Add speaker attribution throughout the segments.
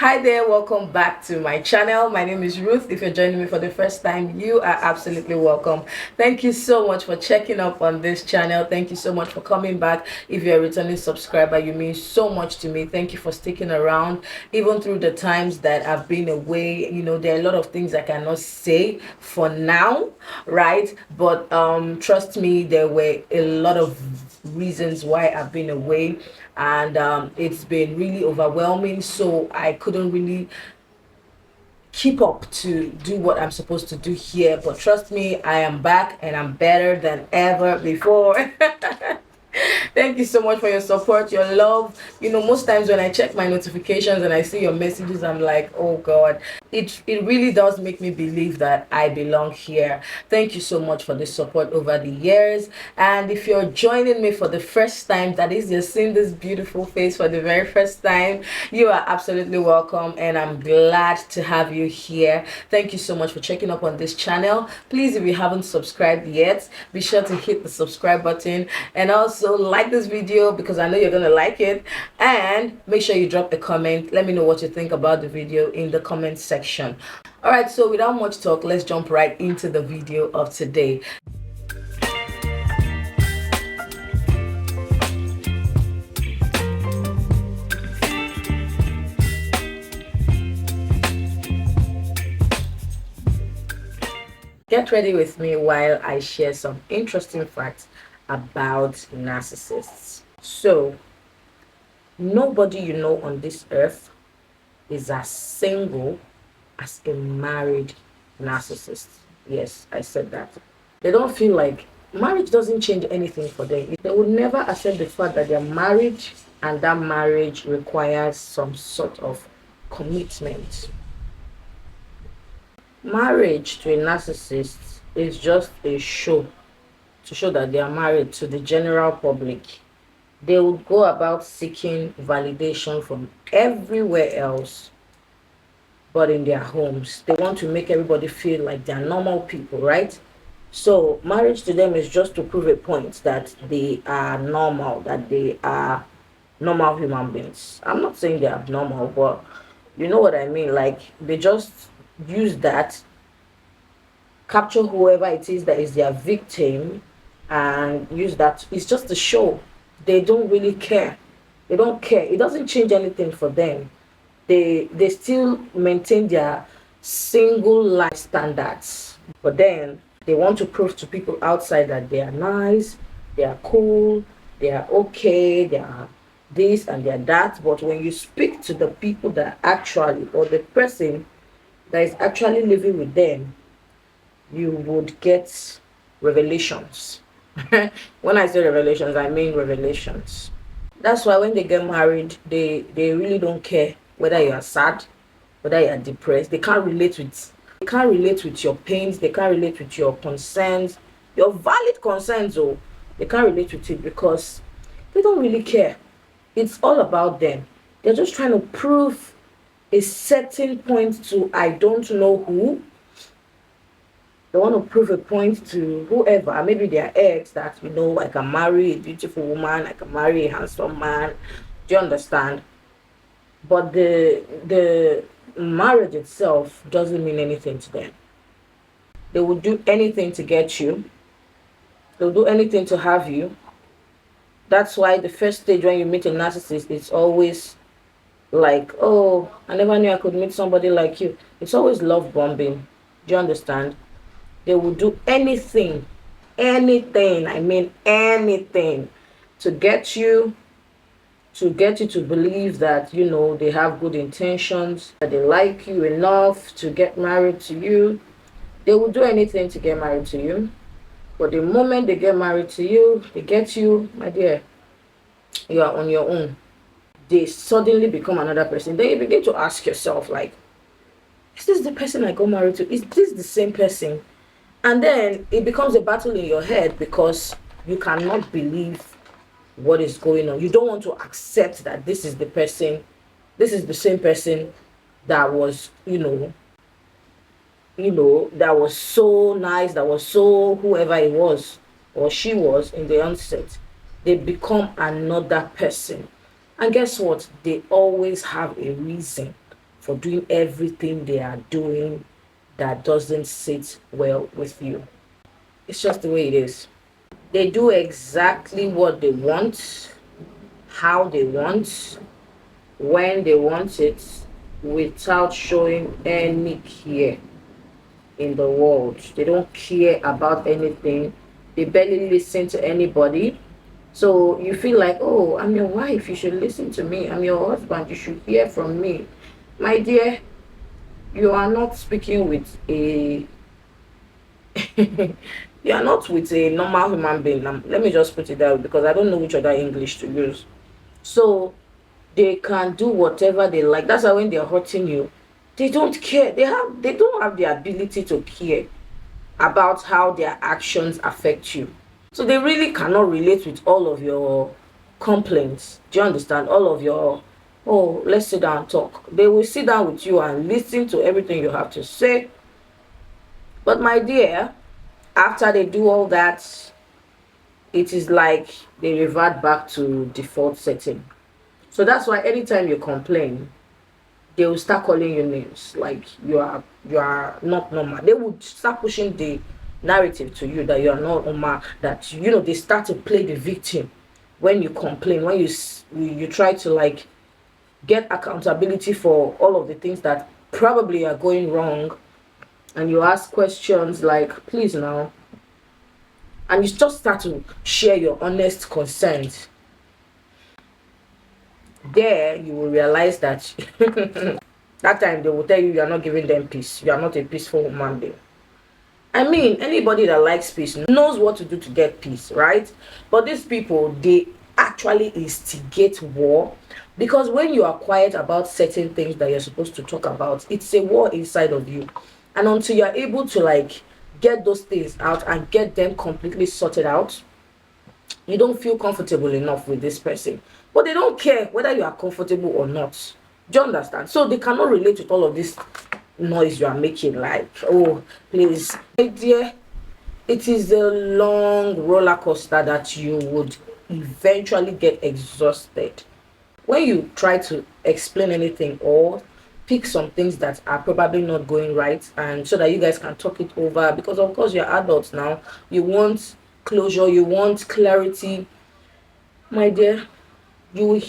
Speaker 1: Hi there, welcome back to my channel. My name is Ruth. If you're joining me for the first time, you are absolutely welcome. Thank you so much for checking up on this channel. Thank you so much for coming back. If you're a returning subscriber, you mean so much to me. Thank you for sticking around even through the times that I've been away. You know, there are a lot of things I cannot say for now, right? But trust me, there were a lot of reasons why I've been away, and it's been really overwhelming, so I couldn't really keep up to do what I'm supposed to do here. But trust me, I am back and I'm better than ever before. Thank you so much for your support, your love. You know, most times when I check my notifications and I see your messages, I'm like, oh God, it really does make me believe that I belong here. Thank you so much for the support over the years. And if you're joining me for the first time, that is, you're seeing this beautiful face for the very first time, you are absolutely welcome, and I'm glad to have you here. Thank you so much for checking up on this channel. Please, if you haven't subscribed yet, be sure to hit the subscribe button, and also like this video because I know you're gonna like it, and make sure you drop a comment. Let me know what you think about the video in the comment section. All right, so without much talk, let's jump right into the video of today. Get ready with me while I share some interesting facts about narcissists. So, nobody you know on this earth is as single as a married narcissist. Yes, I said that. They don't feel like marriage doesn't change anything for them. They would never accept the fact that they're married and that marriage requires some sort of commitment. Marriage to a narcissist is just a show to show that they are married to the general public. They would go about seeking validation from everywhere else but in their homes. They want to make everybody feel like they're normal people, right? So marriage to them is just to prove a point that they are normal, that they are normal human beings. I'm not saying they're abnormal, but you know what I mean. Like, they just use that, capture whoever it is that is their victim, and use that. It's just a show. They don't really care. They don't care. It doesn't change anything for them. They still maintain their single life standards, but then they want to prove to people outside that they are nice, they are cool, they are okay, they are this and they are that. But when you speak to the people that actually, or the person that is actually living with them, you would get revelations. When I say revelations, I mean revelations. That's why when they get married, they really don't care whether you are sad, whether you are depressed. They can't relate with your pains. They can't relate with your concerns, your valid concerns. Oh, they can't relate with it because they don't really care. It's all about them. They're just trying to prove a certain point to I don't know who. They want to prove a point to whoever, maybe their ex, that, you know, I can marry a beautiful woman, I can marry a handsome man. Do you understand? But the marriage itself doesn't mean anything to them. They will do anything to get you. They'll do anything to have you. That's why the first stage when you meet a narcissist, it's always like, oh, I never knew I could meet somebody like you. It's always love bombing. Do you understand? They will do anything, I mean anything, to get you to believe that, you know, they have good intentions, that they like you enough to get married to you. They will do anything to get married to you. But the moment they get married to you, they get you, my dear, you are on your own. They suddenly become another person. Then you begin to ask yourself, like, is this the person I got married to? Is this the same person? And then it becomes a battle in your head because you cannot believe what is going on. You don't want to accept that this is the person, this is the same person that was, you know, that was so nice, that was so whoever it was or she was in the onset. They become another person. And guess what? They always have a reason for doing everything they are doing that doesn't sit well with you. It's just the way it is. They do exactly what they want, how they want, when they want it, without showing any care in the world. They don't care about anything. They barely listen to anybody. So you feel like, oh, I'm your wife, you should listen to me. I'm your husband, you should hear from me. My dear, you are not speaking with a you are not with a normal human being. Let me just put it that way, because I don't know which other English to use. So they can do whatever they like. That's why when they're hurting you, they don't care. They don't have the ability to care about how their actions affect you. So they really cannot relate with all of your complaints. Do you understand? All of your, oh, let's sit down and talk. They will sit down with you and listen to everything you have to say. But my dear, after they do all that, it is like they revert back to default setting. So that's why anytime you complain, they will start calling you names like you are not normal. They would start pushing the narrative to you that you are not normal, that they start to play the victim when you complain, when you try to like get accountability for all of the things that probably are going wrong, and you ask questions like, please now, and you just start to share your honest concerns. There you will realize that that time they will tell you are not giving them peace. You are not a peaceful human being. I mean, anybody that likes peace knows what to do to get peace, right? But these people, they actually instigate war, because when you are quiet about certain things that you're supposed to talk about, it's a war inside of you. And until you're able to like get those things out and get them completely sorted out, you don't feel comfortable enough with this person. But they don't care whether you are comfortable or not. Do you understand? So they cannot relate with all of this noise you are making, like, oh, please. My dear, it is a long roller coaster that you would eventually get exhausted. When you try to explain anything or pick some things that are probably not going right, and so that you guys can talk it over, because of course you're adults now, you want closure, you want clarity. My dear, you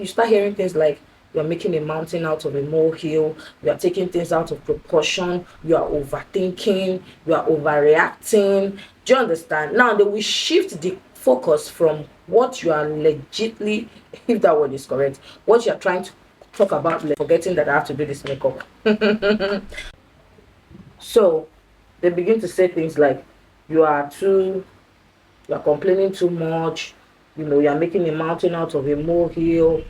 Speaker 1: start hearing things like, you're making a mountain out of a molehill, you are taking things out of proportion, you are overthinking, you are overreacting. Do you understand? Now they will shift the focus from what you are legitly, if that word is correct, what you are trying to talk about, forgetting that I have to do this makeup. So they begin to say things like, you are complaining too much, you are making a mountain out of a molehill,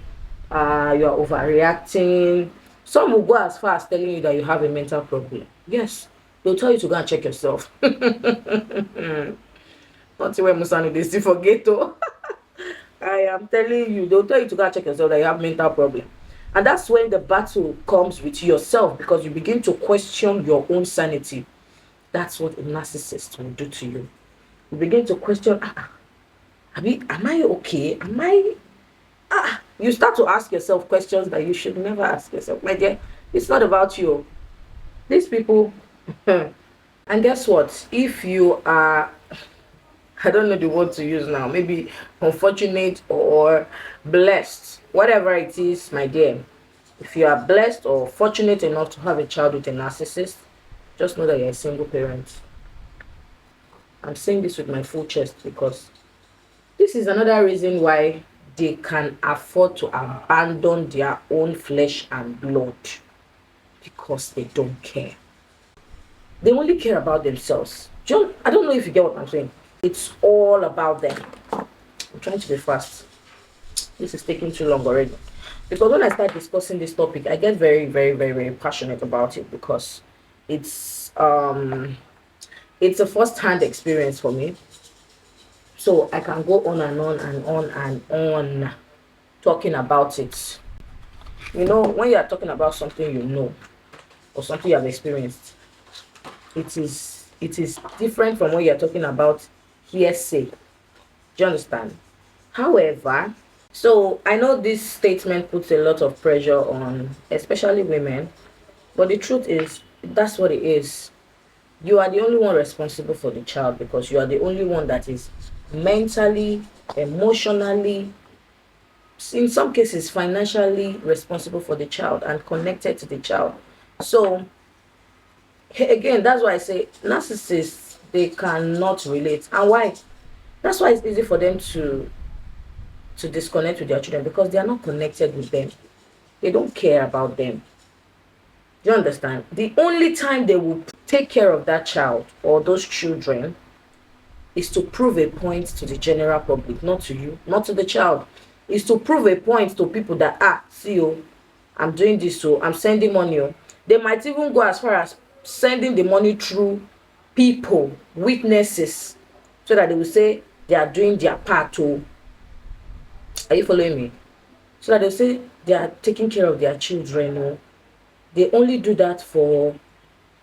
Speaker 1: you are overreacting. Some will go as far as telling you that you have a mental problem. Yes, they'll tell you to go and check yourself. Not where Musani they still forget to. I am telling you, they'll tell you to go and check yourself that you have mental problem. And that's when the battle comes with yourself, because you begin to question your own sanity. That's what a narcissist will do to you. You begin to question, am I okay? You start to ask yourself questions that you should never ask yourself. My dear, it's not about you. These people, and guess what? If you are, I don't know the word to use now, maybe unfortunate or blessed, whatever it is, my dear, if you are blessed or fortunate enough to have a child with a narcissist, just know that you're a single parent. I'm saying this with my full chest, because this is another reason why they can afford to abandon their own flesh and blood, because they don't care. They only care about themselves. John, I don't know if you get what I'm saying. It's all about them. I'm trying to be fast. This is taking too long already. Because when I start discussing this topic, I get very, very, very, very passionate about it, because it's a first-hand experience for me. So I can go on and on and on and on talking about it. When you are talking about something or something you have experienced, it is different from when you are talking about hearsay. Do you understand? However, So I know this statement puts a lot of pressure on especially women, but the truth is that's what it is. You are the only one responsible for the child because you are the only one that is mentally, emotionally, in some cases financially responsible for the child and connected to the child. So again, that's why I say narcissists, they cannot relate. And why? That's why it's easy for them to disconnect with their children, because they are not connected with them. They don't care about them. Do you understand? The only time they will take care of that child or those children is to prove a point to the general public, not to you, not to the child. Is to prove a point to people that, see, oh, I'm doing this, so I'm sending money. Oh. They might even go as far as sending the money through people, witnesses, so that they will say they are doing their part. Oh. Are you following me? So that they say they are taking care of their children. Oh. They only do that for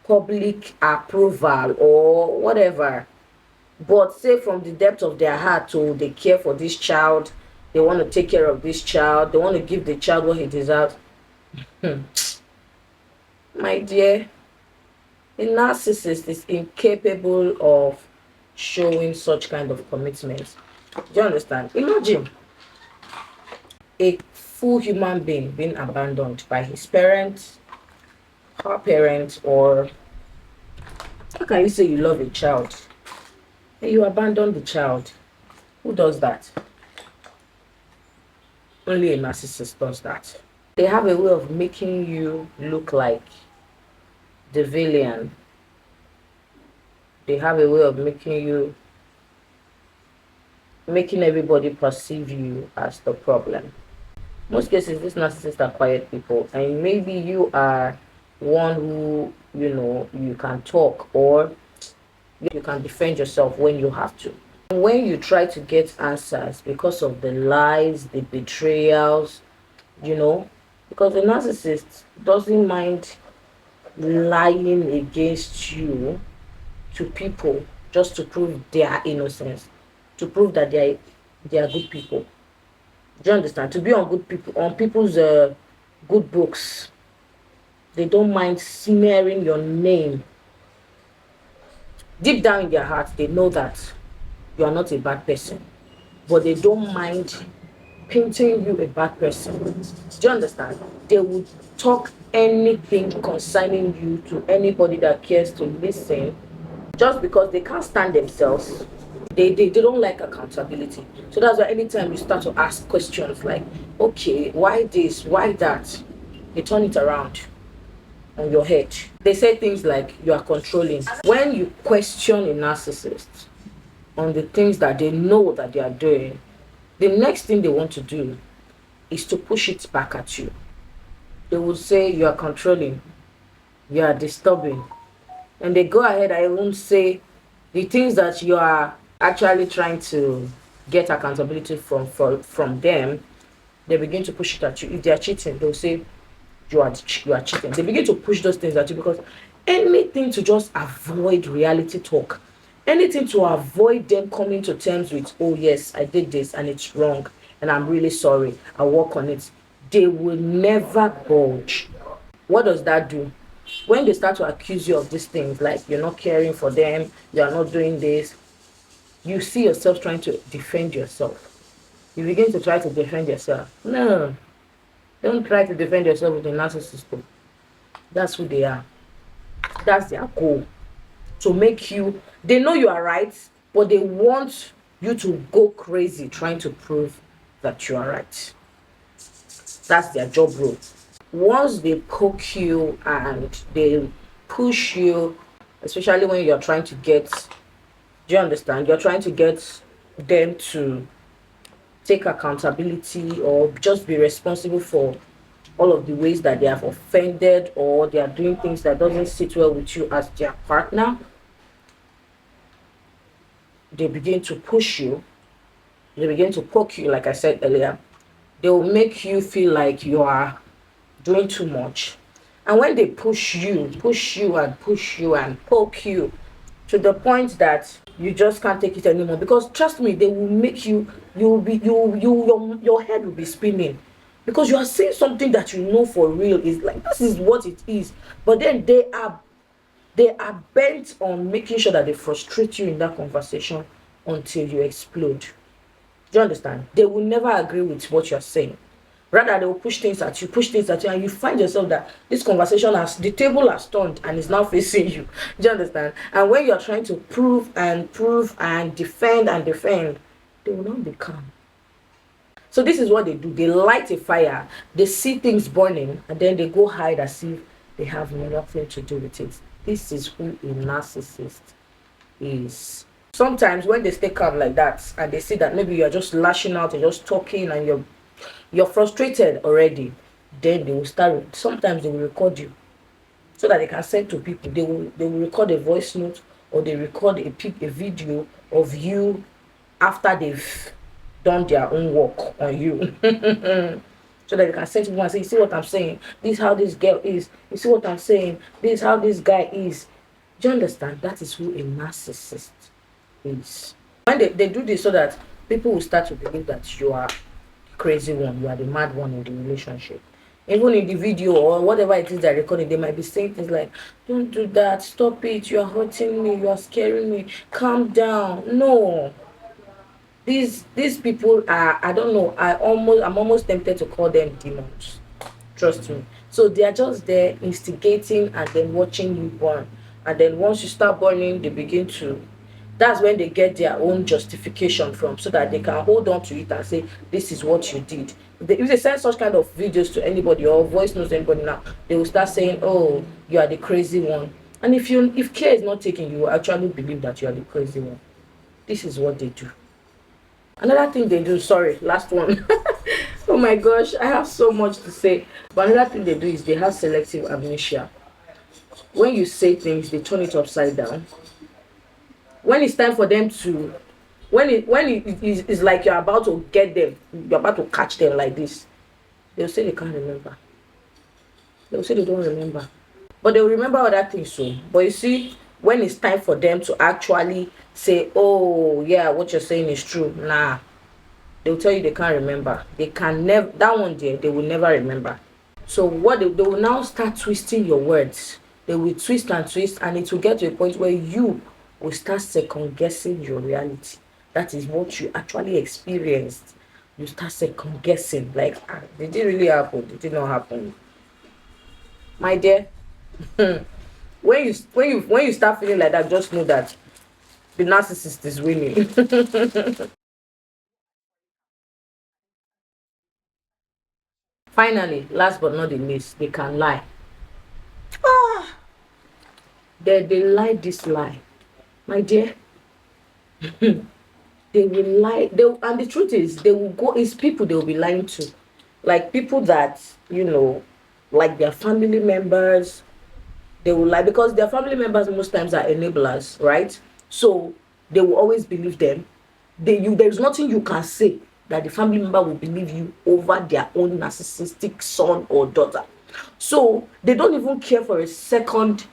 Speaker 1: public approval or whatever. But say from the depth of their heart, they care for this child, they want to take care of this child, they want to give the child what he deserves. My dear, a narcissist is incapable of showing such kind of commitment. Do you understand? Imagine a full human being being abandoned by his parents, her parents, or how can you say you love a child and you abandon the child? Who does that? Only a narcissist does that. They have a way of making you look like the villain. They have a way of making everybody perceive you as the problem. Most cases, these narcissists are quiet people, and maybe you are one who, you can talk or you can defend yourself when you have to. When you try to get answers because of the lies, the betrayals, because the narcissist doesn't mind lying against you to people just to prove their innocence, to prove that they are good people. Do you understand? To be on good people, on people's good books. They don't mind smearing your name. Deep down in their hearts, they know that you are not a bad person, but they don't mind painting you a bad person. Do you understand? They would talk anything concerning you to anybody that cares to listen, just because they can't stand themselves. They don't like accountability. So that's why anytime you start to ask questions like, okay, why this, why that, they turn it around on your head. They say things like you are controlling. When you question a narcissist on the things that they know that they are doing, the next thing they want to do is to push it back at you. They will say you are controlling, you are disturbing, and they go ahead and even say the things that you are actually trying to get accountability from them. They begin to push it at you. If they are cheating, they'll say you are cheating. They begin to push those things at you, because anything to just avoid reality talk, anything to avoid them coming to terms with, oh yes, I did this and it's wrong and I'm really sorry, I'll work on it. They will never budge. What does that do? When they start to accuse you of these things, like you're not caring for them, you're not doing this, you see yourself trying to defend yourself. You begin to try to defend yourself. No. Don't try to defend yourself with a narcissist. That's who they are. That's their goal. To make you, they know you are right, but they want you to go crazy trying to prove that you are right. That's their job role. Once they poke you and they push you, especially when you're trying to get, do you understand? You're trying to get them to take accountability or just be responsible for all of the ways that they have offended, or they are doing things that doesn't sit well with you as their partner. They begin to push you, they begin to poke you, like I said earlier. They will make you feel like you are doing too much. And when they push you and poke you, to the point that you just can't take it anymore. Because trust me, they will make you, your head will be spinning, because you are saying something that you know for real is like, this is what it is, but then they are bent on making sure that they frustrate you in that conversation until you explode. Do you understand? They will never agree with what you're saying. Rather, they will push things at you, and you find yourself that this conversation has, the table has turned and is now facing you. Do you understand? And when you're trying to prove and defend, they will not be calm. So this is what they do. They light a fire, they see things burning, and then they go hide as if they have nothing to do with it. This is who a narcissist is. Sometimes when they stay calm like that and they see that maybe you're just lashing out, you're just talking, and you're frustrated already, then they will start. Sometimes they will record you so that they can send to people. They will record a voice note, or they record a video of you after they've done their own work on you. So that they can send to people and say, you see what I'm saying, this is how this girl is, you see what I'm saying, this is how this guy is. Do you understand? That is who a narcissist is. When they do this, so that people will start to believe that you are the crazy one, you are the mad one in the relationship. Even in the video or whatever it is they're recording, they might be saying things like, don't do that, stop it, you are hurting me, you are scaring me, calm down. No, these people are, I don't know, I'm almost tempted to call them demons. Trust me. So they are just there instigating and then watching you burn, and then once you start burning, they begin to, that's when they get their own justification from, so that they can hold on to it and say, this is what you did. If they send such kind of videos to anybody or voice notes to anybody now, they will start saying, oh, you are the crazy one. And if care is not taken, you will actually believe that you are the crazy one. This is what they do. Another thing they do, sorry, last one. Oh my gosh, I have so much to say. But another thing they do is they have selective amnesia. When you say things, they turn it upside down. When it's time for them to, when it is like you're about to get them, you're about to catch them like this, they'll say they can't remember. They'll say they don't remember. But they'll remember other things soon. But you see, when it's time for them to actually say, oh yeah, what you're saying is true, nah, they'll tell you they can't remember. They can never, that one there, they will never remember. So what they will now start twisting your words. They will twist, and it will get to a point where you will start second guessing your reality. That is what you actually experienced. You start second guessing, like, did it really happen? Did it not happen? My dear, when you start feeling like that, just know that the narcissist is winning. Finally, last but not the least, they can lie. They lie this lie, my dear. They will lie. And the truth is, they will go. It's people they will be lying to, like people that like their family members. They will lie because their family members most times are enablers, right? So they will always believe them. There's nothing you can say that the family member will believe you over their own narcissistic son or daughter. So they don't even care for a second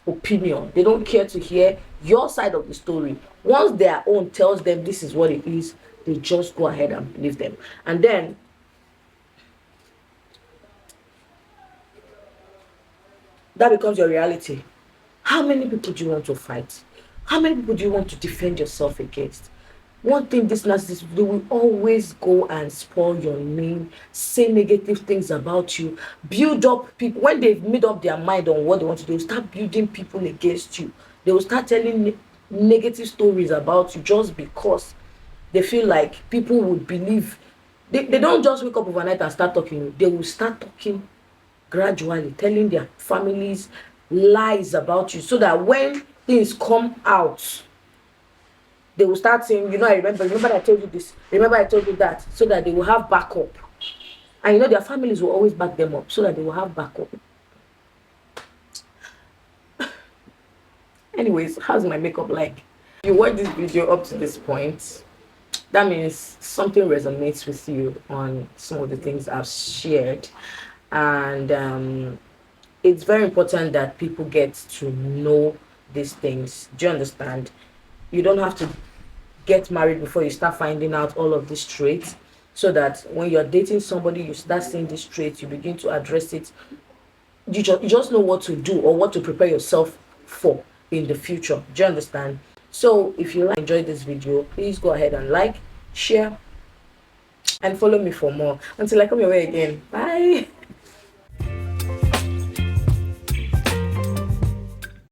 Speaker 1: opinion. They don't care to hear your side of the story. Once their own tells them this is what it is, they just go ahead and believe them. And then that becomes your reality. How many people do you want to fight? How many people do you want to defend yourself against? One thing this narcissist, they will always go and spoil your name, say negative things about you, build up people. When they've made up their mind on what they want to do, they'll start building people against you. They will start telling negative stories about you just because they feel like people would believe. They don't just wake up overnight and start talking. They will start talking gradually, telling their families lies about you, so that when things come out, they will start saying, I remember I told you this, remember I told you that, so that they will have backup. And their families will always back them up, so that they will have backup. Anyways, how's my makeup like? If you watch this video up to this point, that means something resonates with you on some of the things I've shared. And it's very important that people get to know these things. Do you understand? You don't have to get married before you start finding out all of these traits, so that when you're dating somebody, you start seeing these traits, you begin to address it. You just know what to do or what to prepare yourself for in the future. Do you understand? So if you enjoyed this video, please go ahead and like, share, and follow me for more. Until I come your way again. Bye.